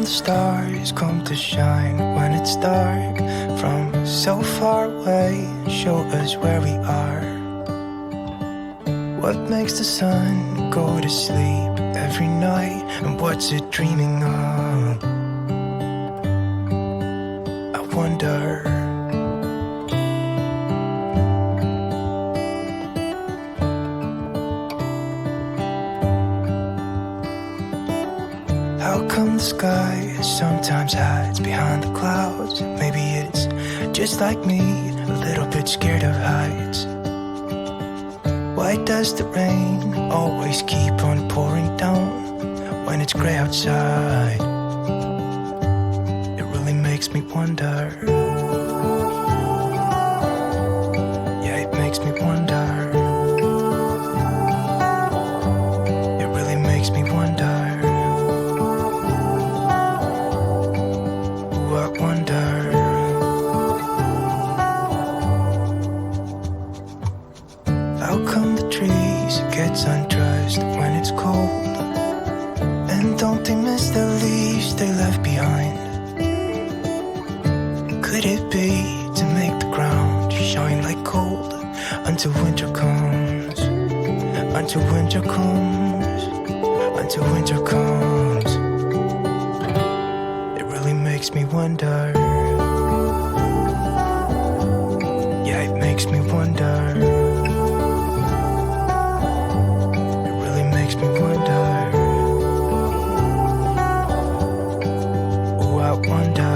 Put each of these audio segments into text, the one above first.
the stars come to shine when it's dark? From so far away, show us where we are. What makes the sun go to sleep every night? And what's it dreaming of? I wonder. How come the sky sometimes hides behind the clouds? Maybe it's just like me, a little bit scared of heights. Why does the rain always keep on pouring down when it's gray outside? It really makes me wonder. Yeah, it makes me wonder. It really makes me wonder. I wonder. How come the trees get undressed when it's cold? And don't they miss the leaves they left behind? Could it be to make the ground shine like gold until winter comes? Until winter comes. Until winter comes. Makes me wonder. Yeah, it makes me wonder. It really makes me wonder. Oh, I wonder.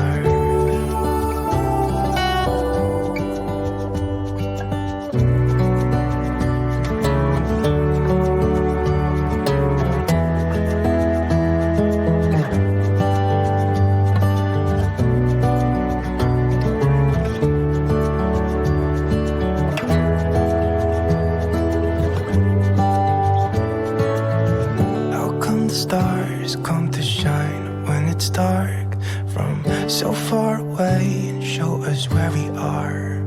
Stars come to shine when it's dark from so far away and show us where we are.